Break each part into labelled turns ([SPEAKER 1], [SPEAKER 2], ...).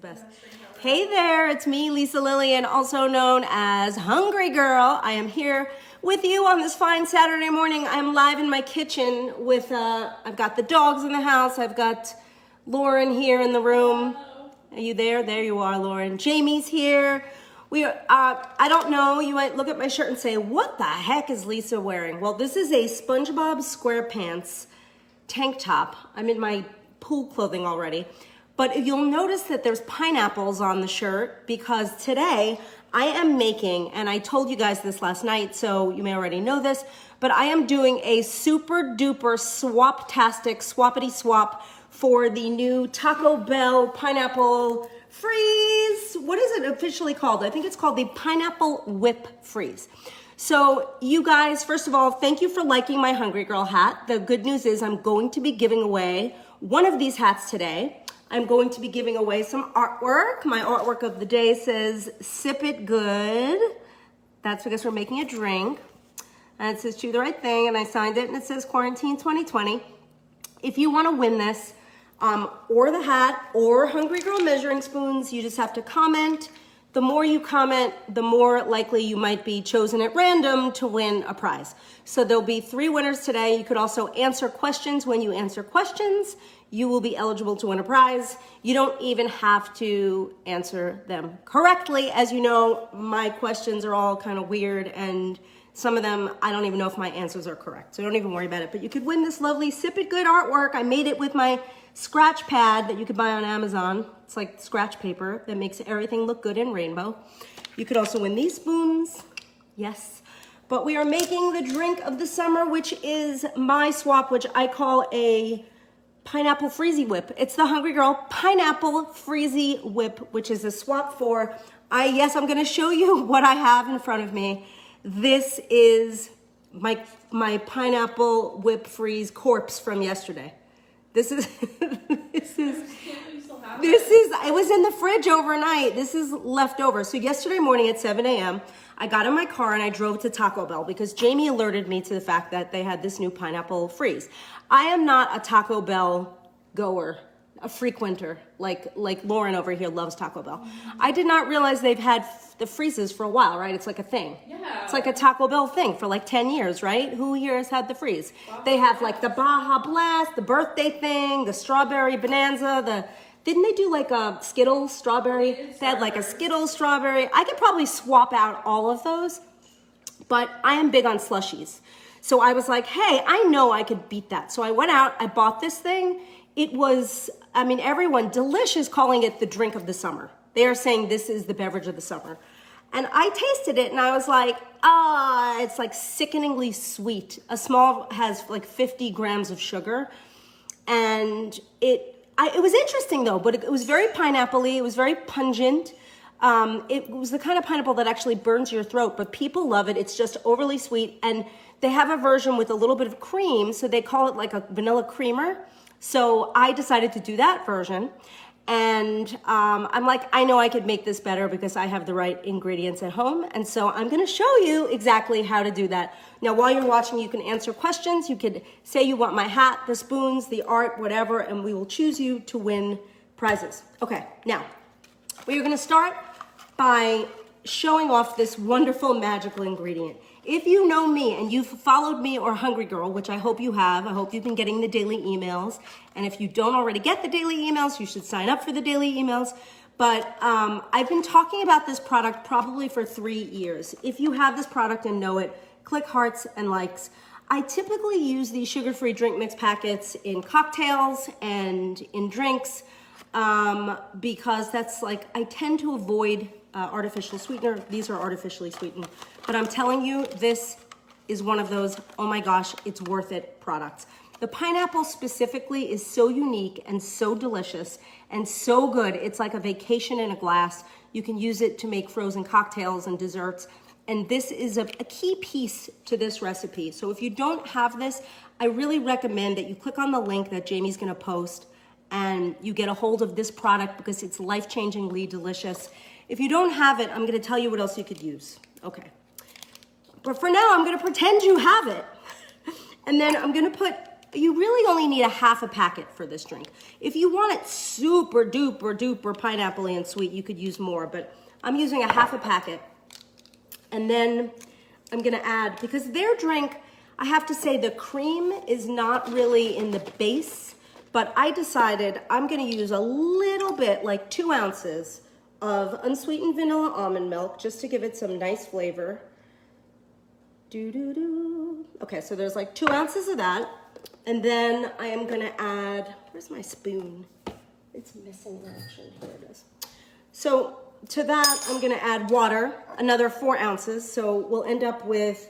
[SPEAKER 1] best. Hey there, it's me, Lisa Lillian, also known as Hungry Girl. I am here with you on this fine Saturday morning. I'm live in my kitchen with, I've got the dogs in the house. I've got Lauren here in the room. Are you there? There you are, Lauren. Jamie's here. We are, I don't know, you might look at my shirt and say, what the heck is Lisa wearing? Well, this is a SpongeBob SquarePants tank top. I'm in my pool clothing already. But you'll notice that there's pineapples on the shirt because today I am making, and I told you guys this last night, so you may already know this, but I am doing a super duper swap-tastic, swappity swap for the new Taco Bell pineapple freeze. What is it officially called? I think it's called the Pineapple Whip Freeze. So you guys, first of all, thank you for liking my Hungry Girl hat. The good news is I'm going to be giving away one of these hats today. I'm going to be giving away some artwork. My artwork of the day says, sip it good. That's because we're making a drink. And it says, do the right thing. And I signed it and it says quarantine 2020. If you want to win this, or the hat, or Hungry Girl measuring spoons, you just have to comment. The more you comment, the more likely you might be chosen at random to win a prize. So there'll be 3 winners today. You could also answer questions. When you answer questions, you will be eligible to win a prize. You don't even have to answer them correctly. As you know, my questions are all kind of weird, and some of them, I don't even know if my answers are correct. So don't even worry about it. But you could win this lovely Sip It Good artwork. I made it with my scratch pad that you could buy on Amazon. It's like scratch paper that makes everything look good in rainbow. You could also win these spoons. Yes. But we are making the drink of the summer, which is my swap, which I call a Pineapple Freezy Whip. It's the Hungry Girl Pineapple Freezy Whip, which is a swap for, yes, I'm gonna show you what I have in front of me. This is my Pineapple Whip Freeze corpse from yesterday. It was in the fridge overnight. This is leftover. So yesterday morning at 7 a.m., I got in my car and I drove to Taco Bell because Jamie alerted me to the fact that they had this new pineapple freeze. I am not a Taco Bell goer, a frequenter, like Lauren over here loves Taco Bell. I did not realize they've had the freezes for a while, right? It's like a thing. Yeah. It's like a Taco Bell thing for like 10 years, right? Who here has had the freeze? They have like the Baja Blast, the birthday thing, the strawberry bonanza, didn't they do like a Skittles strawberry? They had like a Skittles strawberry. I could probably swap out all of those, but I am big on slushies. So I was like, hey, I know I could beat that. So I went out, I bought this thing. It was, I mean, everyone, Delish is calling it the drink of the summer. They are saying this is the beverage of the summer. And I tasted it and I was like, it's like sickeningly sweet. A small has like 50 grams of sugar. And it was interesting though, but it was very pineapple-y. It was very pungent. It was the kind of pineapple that actually burns your throat, but people love it. It's just overly sweet. And they have a version with a little bit of cream. So they call it like a vanilla creamer. So I decided to do that version. And I'm like, I know I could make this better because I have the right ingredients at home. And so I'm gonna show you exactly how to do that. Now, while you're watching, you can answer questions. You could say you want my hat, the spoons, the art, whatever, and we will choose you to win prizes. Okay, now, we are gonna start by showing off this wonderful magical ingredient. If you know me and you've followed me or Hungry Girl, which I hope you have, I hope you've been getting the daily emails. And if you don't already get the daily emails, you should sign up for the daily emails. But I've been talking about this product probably for 3 years. If you have this product and know it, click hearts and likes. I typically use these sugar-free drink mix packets in cocktails and in drinks because that's like, I tend to avoid artificial sweetener. These are artificially sweetened. But I'm telling you, this is one of those, oh my gosh, it's worth it products. The pineapple specifically is so unique and so delicious and so good. It's like a vacation in a glass. You can use it to make frozen cocktails and desserts. And this is a key piece to this recipe. So if you don't have this, I really recommend that you click on the link that Jamie's gonna post and you get a hold of this product because it's life-changingly delicious. If you don't have it, I'm gonna tell you what else you could use. Okay. But for now, I'm gonna pretend you have it. And then I'm gonna put you really only need a half a packet for this drink. If you want it super duper duper pineapple-y and sweet, you could use more, but I'm using a half a packet. And then I'm gonna add, because their drink, I have to say the cream is not really in the base, but I decided I'm gonna use a little bit, like 2 ounces of unsweetened vanilla almond milk, just to give it some nice flavor. Okay, so there's like 2 ounces of that. And then I am gonna add, where's my spoon? It's missing in action, here it is. So to that, I'm gonna add water, another 4 ounces. So we'll end up with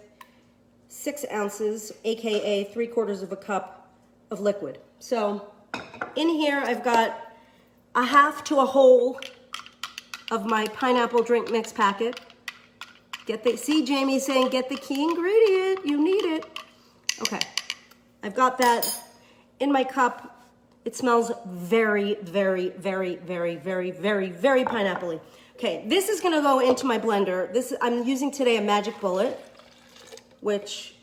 [SPEAKER 1] 6 ounces, AKA 3/4 of a cup of liquid. So in here, I've got a half to a whole of my pineapple drink mix packet. See Jamie saying, get the key ingredient, you need it. Okay, I've got that in my cup. It smells very, very, very, very, very, very, very pineapple-y. Okay, this is gonna go into my blender. I'm using today a Magic Bullet, which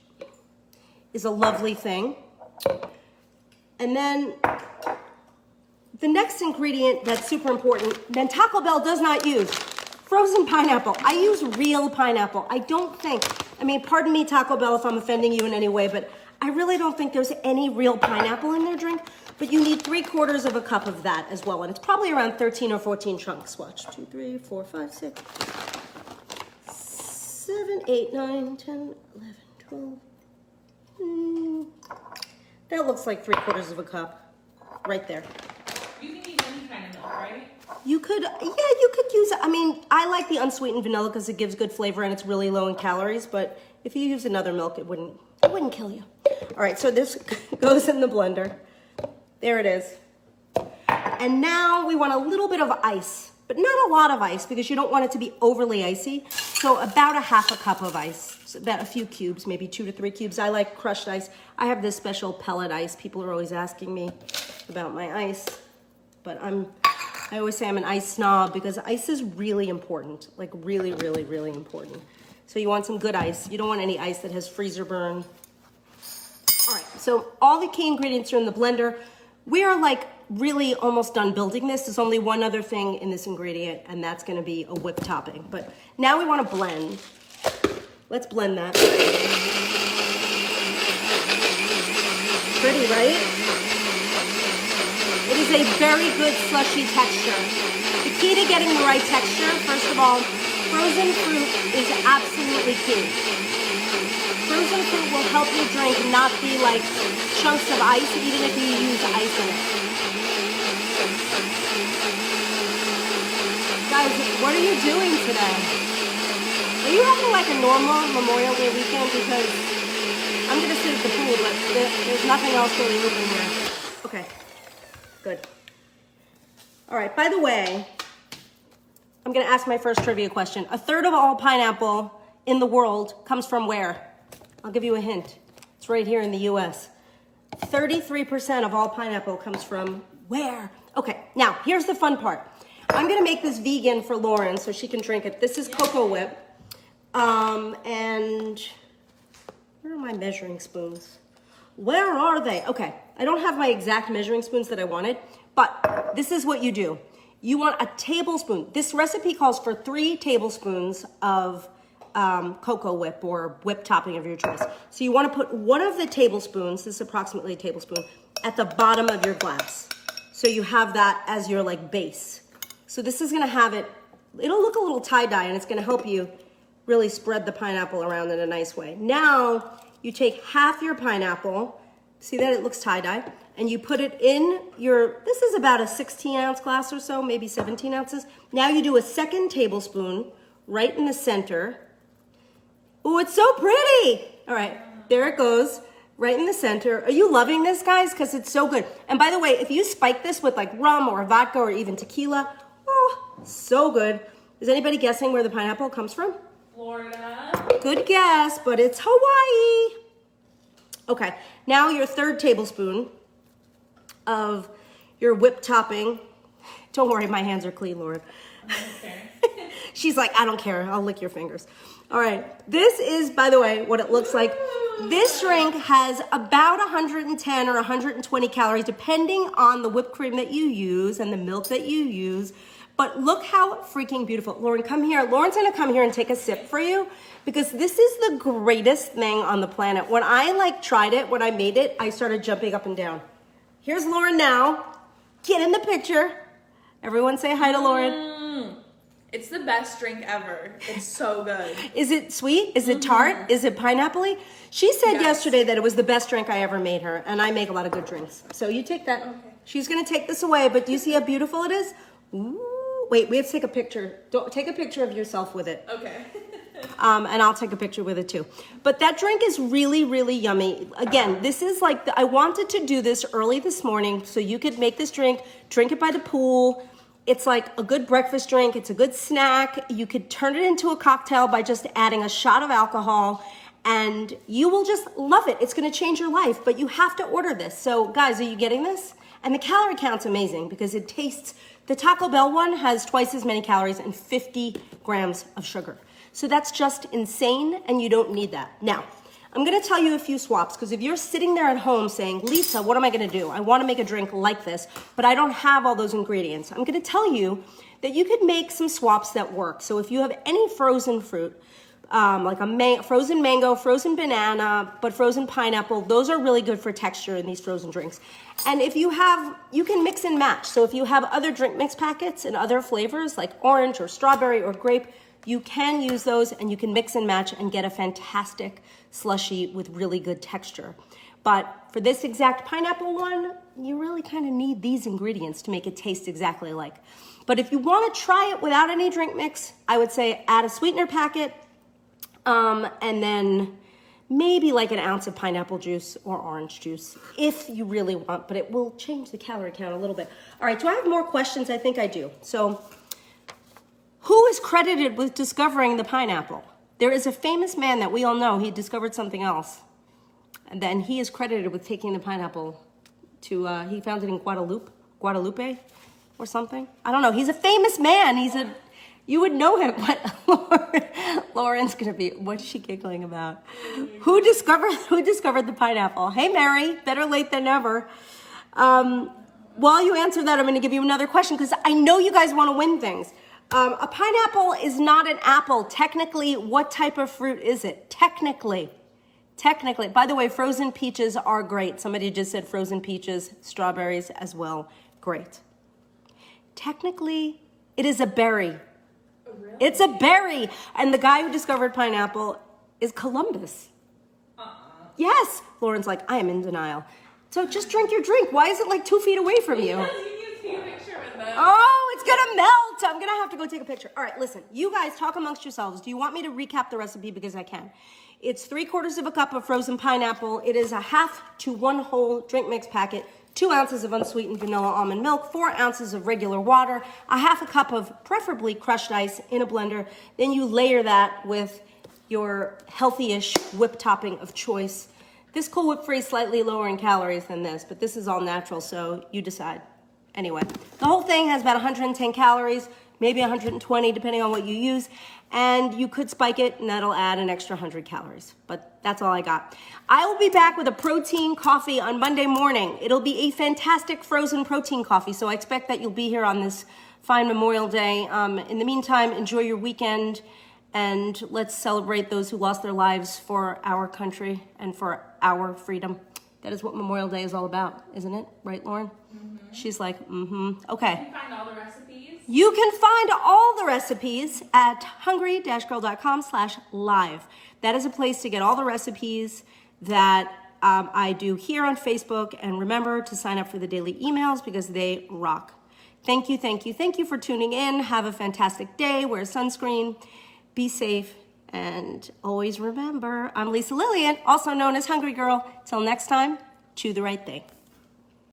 [SPEAKER 1] is a lovely thing. And then the next ingredient that's super important, then Taco Bell does not use frozen pineapple. I use real pineapple. I mean, pardon me, Taco Bell, if I'm offending you in any way, but I really don't think there's any real pineapple in their drink, but you need 3/4 of a cup of that as well. And it's probably around 13 or 14 chunks. Watch, 2, 3, 4, 5, 6, 7, 8, 9, 10, 11, 12. That looks like 3/4 of a cup right there.
[SPEAKER 2] You can use any kind of milk, right?
[SPEAKER 1] You could use, I mean, I like the unsweetened vanilla because it gives good flavor and it's really low in calories, but if you use another milk, it wouldn't kill you. All right, so this goes in the blender. There it is. And now we want a little bit of ice, but not a lot of ice because you don't want it to be overly icy. So about a half a cup of ice, so about a few cubes, maybe 2 to 3 cubes. I like crushed ice. I have this special pellet ice. People are always asking me about my ice, but I always say I'm an ice snob because ice is really important, like really, really, really important. So you want some good ice. You don't want any ice that has freezer burn. All right, so all the key ingredients are in the blender. We are like really almost done building this. There's only one other thing in this ingredient, and that's gonna be a whipped topping. But now we wanna blend. Let's blend that. Pretty, right? It is a very good slushy texture. The key to getting the right texture, first of all, frozen fruit is absolutely key. Frozen fruit will help your drink not be like chunks of ice, even if you use ice in it. Guys, what are you doing today? Are you having like a normal Memorial Day weekend? Because I'm gonna sit at the pool, but there's nothing else really open here. Okay. Good. All right, by the way, I'm gonna ask my first trivia question. 1/3 of all pineapple in the world comes from where? I'll give you a hint. It's right here in the US. 33% of all pineapple comes from where? Okay, now here's the fun part. I'm gonna make this vegan for Lauren so she can drink it. This is Cocoa Whip. And where are my measuring spoons? Where are they? Okay, I don't have my exact measuring spoons that I wanted, but this is what you do. You want a tablespoon. This recipe calls for 3 tablespoons of Cocoa Whip or whip topping of your choice. So you want to put 1 of the tablespoons, this is approximately a tablespoon, at the bottom of your glass. So you have that as your like base. So this is gonna have it'll look a little tie-dye and it's gonna help you really spread the pineapple around in a nice way. Now, you take half your pineapple, see that it looks tie-dye, and you put it in this is about a 16-ounce glass or so, maybe 17 ounces. Now you do a 2nd tablespoon right in the center. Oh, it's so pretty. All right, there it goes, right in the center. Are you loving this, guys? Because it's so good. And by the way, if you spike this with like rum or vodka or even tequila, oh, so good. Is anybody guessing where the pineapple comes from?
[SPEAKER 2] Florida.
[SPEAKER 1] Good guess, but it's Hawaii. Okay, now your 3rd tablespoon of your whipped topping. Don't worry, my hands are clean, Lauren.
[SPEAKER 2] Okay.
[SPEAKER 1] She's like, I don't care. I'll lick your fingers. All right. This is, by the way, what it looks like. This drink has about 110 or 120 calories, depending on the whipped cream that you use and the milk that you use. But look how freaking beautiful. Lauren, come here. Lauren's going to come here and take a sip for you because this is the greatest thing on the planet. When I tried it, when I made it, I started jumping up and down. Here's Lauren now. Get in the picture. Everyone say hi to Lauren.
[SPEAKER 2] It's the best drink ever. It's so good.
[SPEAKER 1] Is it sweet? Is it tart? Is it pineapple-y? She said yesterday that it was the best drink I ever made her, and I make a lot of good drinks. So you take that. Okay. She's going to take this away, but do you see how beautiful it is? Ooh. Wait, we have to take a picture. Take a picture of yourself with it.
[SPEAKER 2] Okay.
[SPEAKER 1] And I'll take a picture with it too. But that drink is really, really yummy. Again, this is I wanted to do this early this morning so you could make this drink it by the pool. It's like a good breakfast drink. It's a good snack. You could turn it into a cocktail by just adding a shot of alcohol and you will just love it. It's going to change your life, but you have to order this. So guys, are you getting this? And the calorie count's amazing because it tastes, the Taco Bell one has twice as many calories and 50 grams of sugar. So that's just insane and you don't need that. Now, I'm gonna tell you a few swaps because if you're sitting there at home saying, Lisa, what am I gonna do? I wanna make a drink like this, but I don't have all those ingredients. I'm gonna tell you that you could make some swaps that work. So if you have any frozen fruit, like a frozen mango, frozen banana, but frozen pineapple, those are really good for texture in these frozen drinks. And if you have, you can mix and match. So if you have other drink mix packets and other flavors like orange or strawberry or grape, you can use those and you can mix and match and get a fantastic slushy with really good texture. But for this exact pineapple one, you really kind of need these ingredients to make it taste exactly like. But if you want to try it without any drink mix, I would say add a sweetener packet, and then maybe like an ounce of pineapple juice or orange juice if you really want, but it will change the calorie count a little bit. All right, do I have more questions? I think I do. So who is credited with discovering the pineapple? There is a famous man that we all know. He discovered something else. And then he is credited with taking the pineapple to, he found it in Guadalupe or something. I don't know. He's a famous man. You would know him, but Lauren's gonna be, what's she giggling about? Who discovered the pineapple? Hey, Mary, better late than never. While you answer that, I'm gonna give you another question because I know you guys wanna win things. A pineapple is not an apple. Technically, what type of fruit is it? Technically. By the way, frozen peaches are great. Somebody just said frozen peaches, strawberries as well. Great. Technically, it is a berry.
[SPEAKER 2] Oh, really?
[SPEAKER 1] It's a berry. And the guy who discovered pineapple is Columbus. Yes. Lauren's like, I am in denial. So just drink your drink. Why is it like 2 feet away from you?
[SPEAKER 2] Because you can take a picture with them.
[SPEAKER 1] Oh, it's gonna melt. I'm gonna have to go take a picture. All right, listen, you guys talk amongst yourselves. Do you want me to recap the recipe? Because I can. It's 3/4 cup of frozen pineapple. It is a 1/2 to 1 whole drink mix packet, 2 ounces of unsweetened vanilla almond milk, 4 ounces of regular water, a 1/2 cup of preferably crushed ice in a blender. Then you layer that with your healthy-ish whip topping of choice. This Cool Whip Free is slightly lower in calories than this, but this is all natural, so you decide. Anyway, the whole thing has about 110 calories, maybe 120 depending on what you use, and you could spike it and that'll add an extra 100 calories, but that's all I got. I will be back with a protein coffee on Monday morning. It'll be a fantastic frozen protein coffee, so I expect that you'll be here on this fine Memorial Day. In the meantime, enjoy your weekend and let's celebrate those who lost their lives for our country and for our freedom. That is what Memorial Day is all about, isn't it? Right, Lauren? Mm-hmm. She's like, okay.
[SPEAKER 2] You can find all the recipes.
[SPEAKER 1] You can find all the recipes at hungry-girl.com/live. That is a place to get all the recipes that I do here on Facebook. And remember to sign up for the daily emails because they rock. Thank you for tuning in. Have a fantastic day. Wear sunscreen. Be safe. And always remember, I'm Lisa Lillian, also known as Hungry Girl. Till next time, chew the right thing.